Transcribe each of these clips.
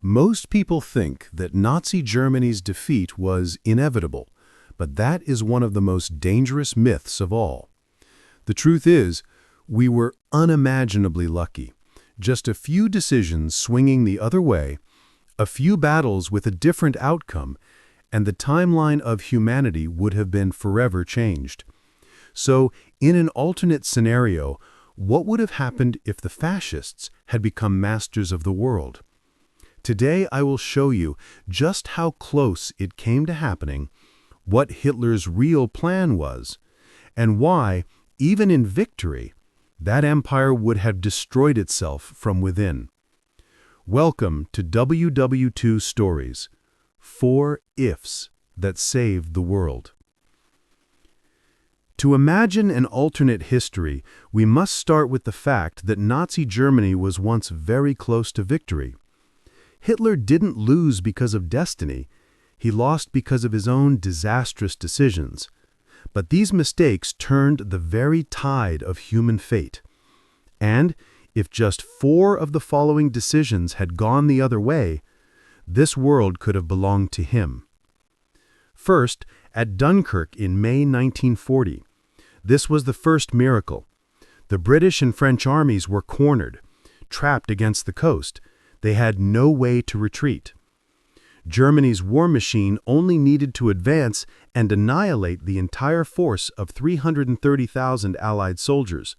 Most people think that Nazi Germany's defeat was inevitable, but that is one of the most dangerous myths of all. The truth is, we were unimaginably lucky. Just a few decisions swinging the other way, a few battles with a different outcome, and the timeline of humanity would have been forever changed. So, in an alternate scenario, what would have happened if the fascists had become masters of the world? Today I will show you just how close it came to happening, what Hitler's real plan was, and why, even in victory, that empire would have destroyed itself from within. Welcome to WW2 Stories, 4 Ifs that saved the world. To imagine an alternate history, we must start with the fact that Nazi Germany was once very close to victory. Hitler didn't lose because of destiny, he lost because of his own disastrous decisions. But these mistakes turned the very tide of human fate. And if just 4 of the following decisions had gone the other way, this world could have belonged to him. First, at Dunkirk in May 1940. This was the first miracle. The British and French armies were cornered, trapped against the coast. They had no way to retreat. Germany's war machine only needed to advance and annihilate the entire force of 330,000 Allied soldiers.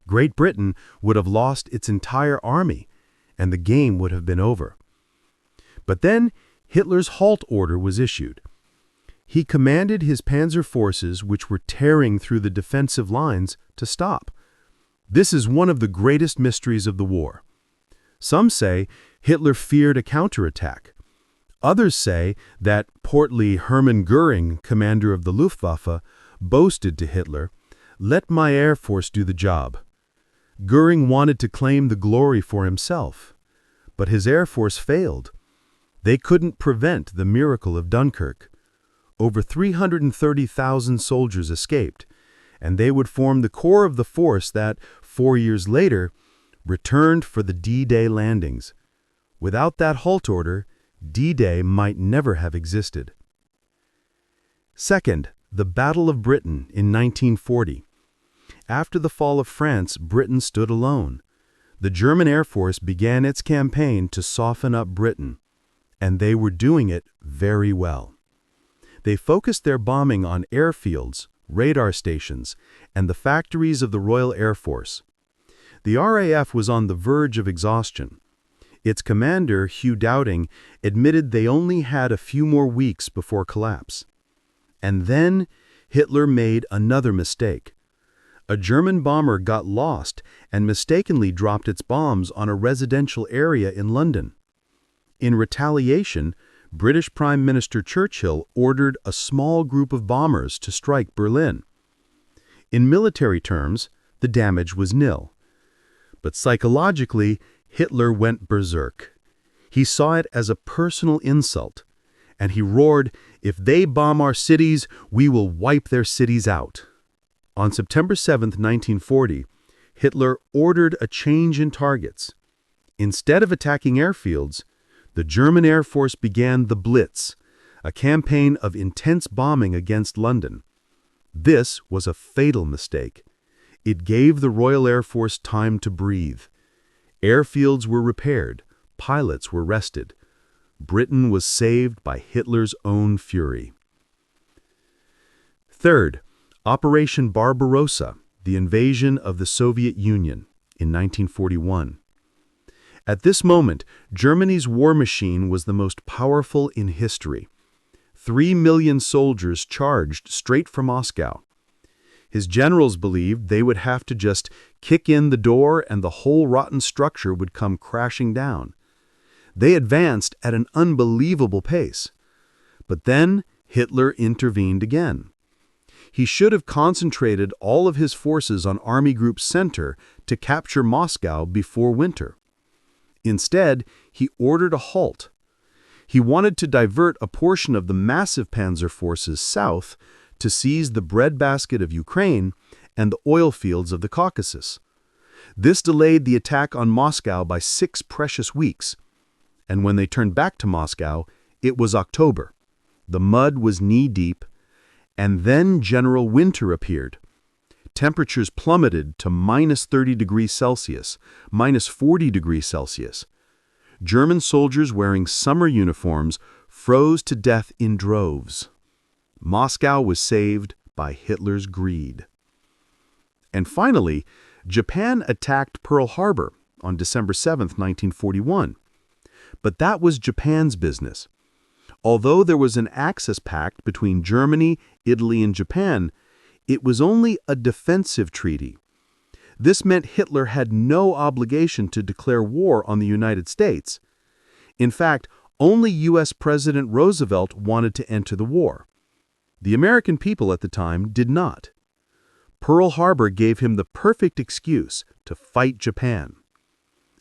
Great Britain would have lost its entire army, and the game would have been over. But then Hitler's halt order was issued. He commanded his panzer forces, which were tearing through the defensive lines, to stop. This is one of the greatest mysteries of the war. Some say Hitler feared a counterattack. Others say that portly Hermann Göring, commander of the Luftwaffe, boasted to Hitler, "Let my air force do the job." Göring wanted to claim the glory for himself, but his air force failed. They couldn't prevent the miracle of Dunkirk. Over 330,000 soldiers escaped, and they would form the core of the force that, 4 years later, returned for the D-Day landings. Without that halt order, D-Day might never have existed. Second, the Battle of Britain in 1940. After the fall of France, Britain stood alone. The German Air Force began its campaign to soften up Britain, and they were doing it very well. They focused their bombing on airfields, radar stations, and the factories of the Royal Air Force. The RAF was on the verge of exhaustion. Its commander, Hugh Dowding, admitted they only had a few more weeks before collapse. And then Hitler made another mistake. A German bomber got lost and mistakenly dropped its bombs on a residential area in London. In retaliation, British Prime Minister Churchill ordered a small group of bombers to strike Berlin. In military terms, the damage was nil. But psychologically, Hitler went berserk. He saw it as a personal insult, and he roared, "If they bomb our cities, we will wipe their cities out." On September 7, 1940, Hitler ordered a change in targets. Instead of attacking airfields, the German Air Force began the Blitz, a campaign of intense bombing against London. This was a fatal mistake. It gave the Royal Air Force time to breathe. Airfields were repaired, pilots were rested. Britain was saved by Hitler's own fury. Third, Operation Barbarossa, the invasion of the Soviet Union in 1941. At this moment, Germany's war machine was the most powerful in history. 3 million soldiers charged straight from Moscow. His generals believed they would have to just kick in the door and the whole rotten structure would come crashing down. They advanced at an unbelievable pace. But then Hitler intervened again. He should have concentrated all of his forces on Army Group Center to capture Moscow before winter. Instead, he ordered a halt. He wanted to divert a portion of the massive panzer forces south to seize the breadbasket of Ukraine and the oil fields of the Caucasus. This delayed the attack on Moscow by 6 precious weeks. And when they turned back to Moscow, it was October. The mud was knee-deep, and then General Winter appeared. Temperatures plummeted to minus 30 degrees Celsius, minus 40 degrees Celsius. German soldiers wearing summer uniforms froze to death in droves. Moscow was saved by Hitler's greed. And finally, Japan attacked Pearl Harbor on December 7, 1941. But that was Japan's business. Although there was an Axis pact between Germany, Italy, and Japan, it was only a defensive treaty. This meant Hitler had no obligation to declare war on the United States. In fact, only U.S. President Roosevelt wanted to enter the war. The American people at the time did not. Pearl Harbor gave him the perfect excuse to fight Japan.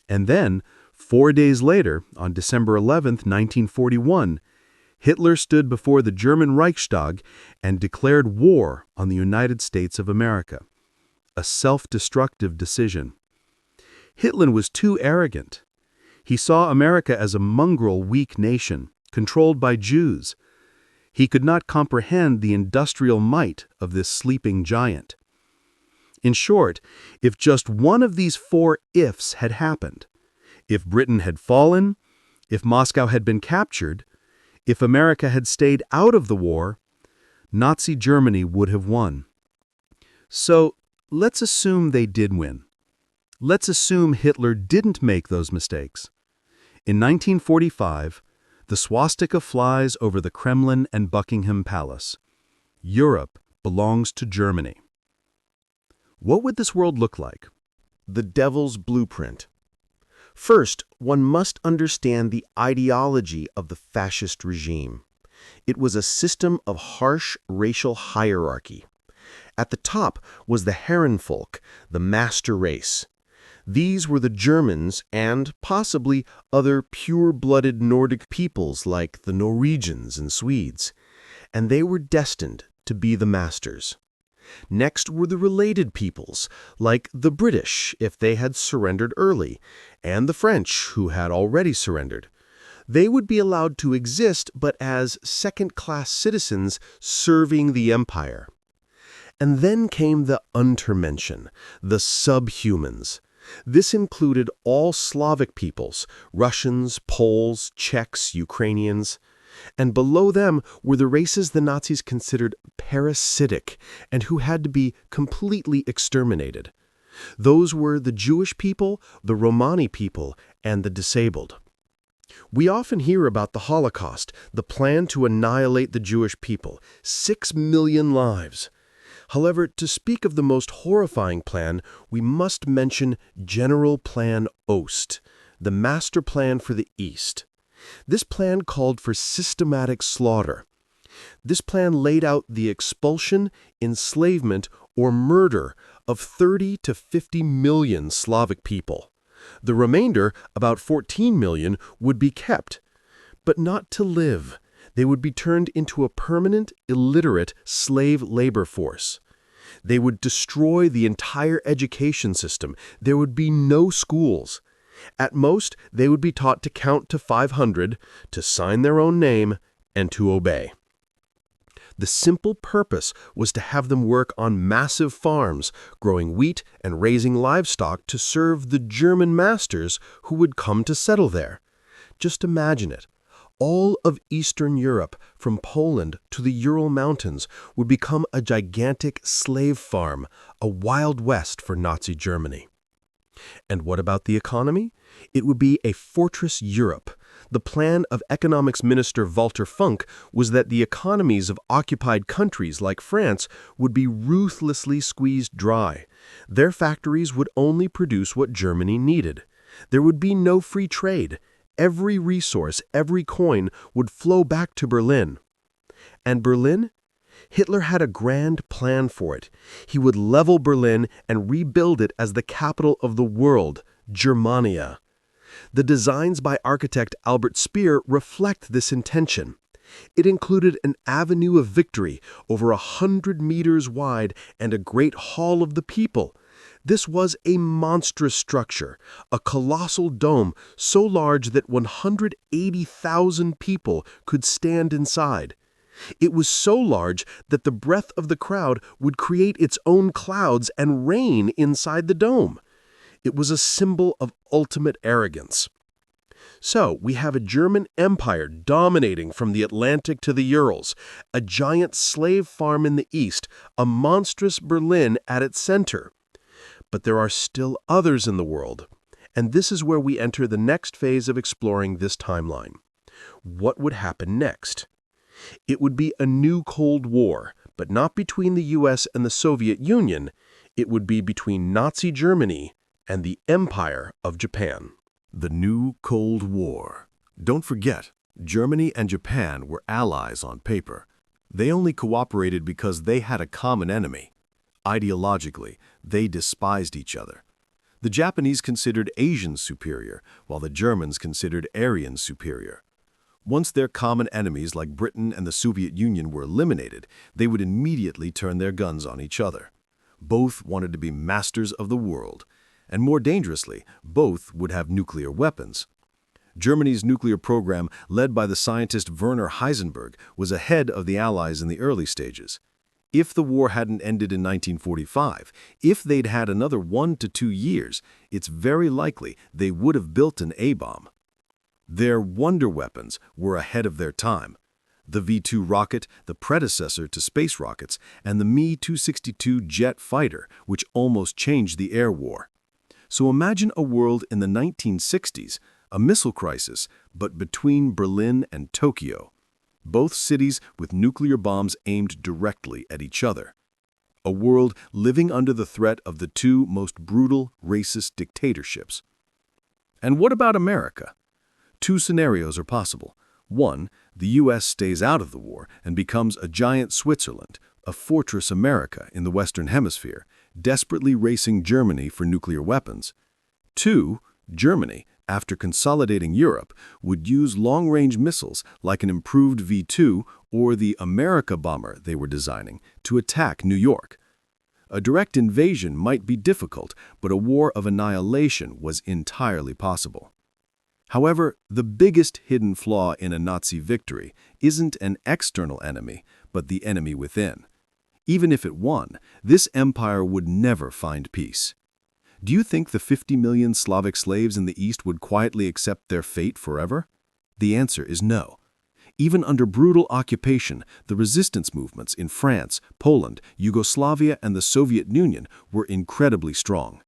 And then, 4 days later, on December 11, 1941, Hitler stood before the German Reichstag and declared war on the United States of America. A self-destructive decision. Hitler was too arrogant. He saw America as a mongrel, weak nation, controlled by Jews. He could not comprehend the industrial might of this sleeping giant. In short, if just one of these 4 ifs had happened, if Britain had fallen, if Moscow had been captured, if America had stayed out of the war, Nazi Germany would have won. So, let's assume they did win. Let's assume Hitler didn't make those mistakes. In 1945, the swastika flies over the Kremlin and Buckingham Palace. Europe belongs to Germany. What would this world look like? The devil's blueprint. First, one must understand the ideology of the fascist regime. It was a system of harsh racial hierarchy. At the top was the Herrenvolk, the master race. These were the Germans and, possibly, other pure-blooded Nordic peoples like the Norwegians and Swedes, and they were destined to be the masters. Next were the related peoples, like the British, if they had surrendered early, and the French, who had already surrendered. They would be allowed to exist, but as second-class citizens serving the empire. And then came the Untermenschen, the subhumans. This included all Slavic peoples, Russians, Poles, Czechs, Ukrainians. And below them were the races the Nazis considered parasitic and who had to be completely exterminated. Those were the Jewish people, the Romani people, and the disabled. We often hear about the Holocaust, the plan to annihilate the Jewish people, 6 million lives. However, to speak of the most horrifying plan, we must mention General Plan Ost, the master plan for the East. This plan called for systematic slaughter. This plan laid out the expulsion, enslavement, or murder of 30 to 50 million Slavic people. The remainder, about 14 million, would be kept, but not to live. They would be turned into a permanent, illiterate slave labor force. They would destroy the entire education system. There would be no schools. At most, they would be taught to count to 500, to sign their own name, and to obey. The simple purpose was to have them work on massive farms, growing wheat and raising livestock to serve the German masters who would come to settle there. Just imagine it. All of Eastern Europe, from Poland to the Ural Mountains, would become a gigantic slave farm, a Wild West for Nazi Germany. And what about the economy? It would be a fortress Europe. The plan of economics minister Walter Funk was that the economies of occupied countries like France would be ruthlessly squeezed dry. Their factories would only produce what Germany needed. There would be no free trade. Every resource, every coin would flow back to Berlin. And Berlin? Hitler had a grand plan for it. He would level Berlin and rebuild it as the capital of the world, Germania. The designs by architect Albert Speer reflect this intention. It included an avenue of victory over 100 meters wide and a great hall of the people. This was a monstrous structure, a colossal dome so large that 180,000 people could stand inside. It was so large that the breath of the crowd would create its own clouds and rain inside the dome. It was a symbol of ultimate arrogance. So, we have a German empire dominating from the Atlantic to the Urals, a giant slave farm in the east, a monstrous Berlin at its center. But there are still others in the world, and this is where we enter the next phase of exploring this timeline. What would happen next? It would be a new Cold War, but not between the US and the Soviet Union. It would be between Nazi Germany and the Empire of Japan. The new Cold War. Don't forget, Germany and Japan were allies on paper. They only cooperated because they had a common enemy. Ideologically, they despised each other. The Japanese considered Asians superior, while the Germans considered Aryans superior. Once their common enemies like Britain and the Soviet Union were eliminated, they would immediately turn their guns on each other. Both wanted to be masters of the world, and more dangerously, both would have nuclear weapons. Germany's nuclear program, led by the scientist Werner Heisenberg, was ahead of the Allies in the early stages. If the war hadn't ended in 1945, if they'd had another 1 to 2 years, it's very likely they would have built an A-bomb. Their wonder weapons were ahead of their time. The V-2 rocket, the predecessor to space rockets, and the Me-262 jet fighter, which almost changed the air war. So imagine a world in the 1960s, a missile crisis, but between Berlin and Tokyo. Both cities with nuclear bombs aimed directly at each other. A world living under the threat of the two most brutal, racist dictatorships. And what about America? Two scenarios are possible. One, the U.S. stays out of the war and becomes a giant Switzerland, a fortress America in the Western Hemisphere, desperately racing Germany for nuclear weapons. Two, Germany, after consolidating Europe, would use long-range missiles like an improved V-2 or the America bomber they were designing to attack New York. A direct invasion might be difficult, but a war of annihilation was entirely possible. However, the biggest hidden flaw in a Nazi victory isn't an external enemy, but the enemy within. Even if it won, this empire would never find peace. Do you think the 50 million Slavic slaves in the East would quietly accept their fate forever? The answer is no. Even under brutal occupation, the resistance movements in France, Poland, Yugoslavia, and the Soviet Union were incredibly strong.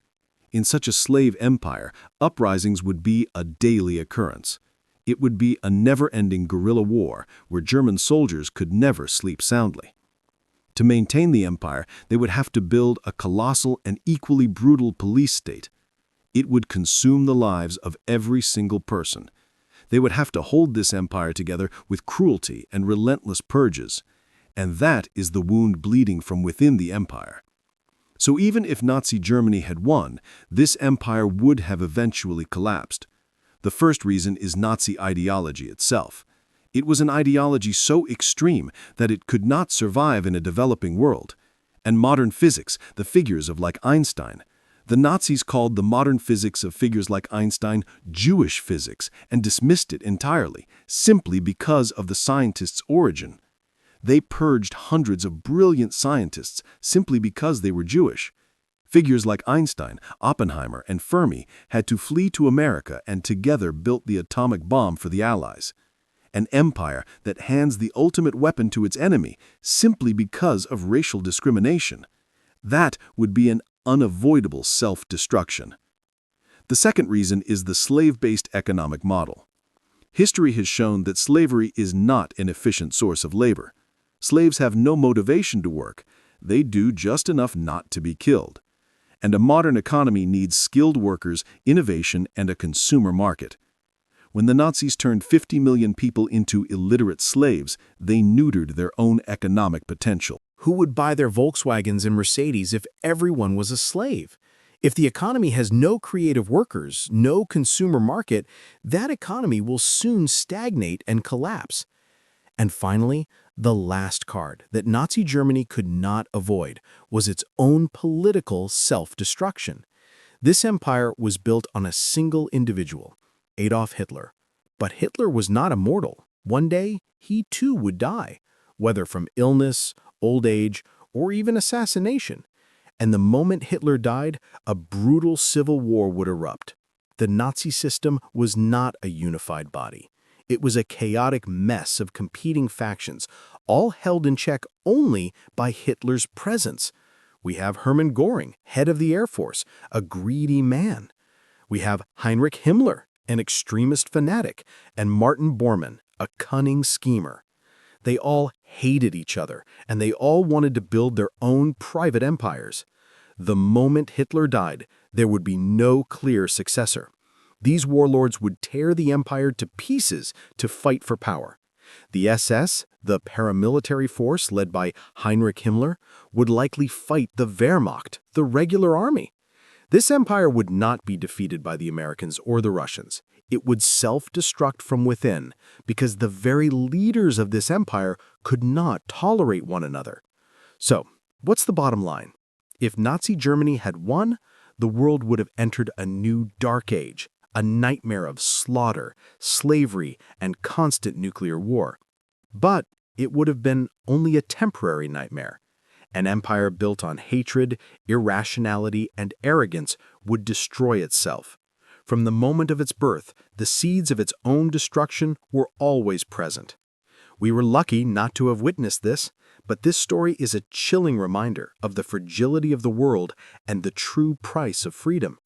In such a slave empire, uprisings would be a daily occurrence. It would be a never-ending guerrilla war where German soldiers could never sleep soundly. To maintain the empire, they would have to build a colossal and equally brutal police state. It would consume the lives of every single person. They would have to hold this empire together with cruelty and relentless purges. And that is the wound bleeding from within the empire. So even if Nazi Germany had won, this empire would have eventually collapsed. The first reason is Nazi ideology itself. It was an ideology so extreme that it could not survive in a developing world. And modern physics, the figures of like Einstein. The Nazis called the modern physics of figures like Einstein Jewish physics and dismissed it entirely, simply because of the scientists' origin. They purged hundreds of brilliant scientists simply because they were Jewish. Figures like Einstein, Oppenheimer, and Fermi had to flee to America and together built the atomic bomb for the Allies. An empire that hands the ultimate weapon to its enemy simply because of racial discrimination. That would be an unavoidable self-destruction. The second reason is the slave-based economic model. History has shown that slavery is not an efficient source of labor. Slaves have no motivation to work. They do just enough not to be killed. And a modern economy needs skilled workers, innovation, and a consumer market. When the Nazis turned 50 million people into illiterate slaves, they neutered their own economic potential. Who would buy their Volkswagens and Mercedes if everyone was a slave? If the economy has no creative workers, no consumer market, that economy will soon stagnate and collapse. And finally, The last card that Nazi Germany could not avoid was its own political self-destruction. This empire was built on a single individual, Adolf Hitler. But Hitler was not immortal. One day, he too would die, whether from illness, old age, or even assassination. And the moment Hitler died, a brutal civil war would erupt. The Nazi system was not a unified body. It was a chaotic mess of competing factions, all held in check only by Hitler's presence. We have Hermann Göring, head of the Air Force, a greedy man. We have Heinrich Himmler, an extremist fanatic, and Martin Bormann, a cunning schemer. They all hated each other, and they all wanted to build their own private empires. The moment Hitler died, there would be no clear successor. These warlords would tear the empire to pieces to fight for power. The SS, the paramilitary force led by Heinrich Himmler, would likely fight the Wehrmacht, the regular army. This empire would not be defeated by the Americans or the Russians. It would self-destruct from within because the very leaders of this empire could not tolerate one another. So, what's the bottom line? If Nazi Germany had won, the world would have entered a new dark age, a nightmare of slaughter, slavery, and constant nuclear war. But it would have been only a temporary nightmare. An empire built on hatred, irrationality, and arrogance would destroy itself. From the moment of its birth, the seeds of its own destruction were always present. We were lucky not to have witnessed this, but this story is a chilling reminder of the fragility of the world and the true price of freedom.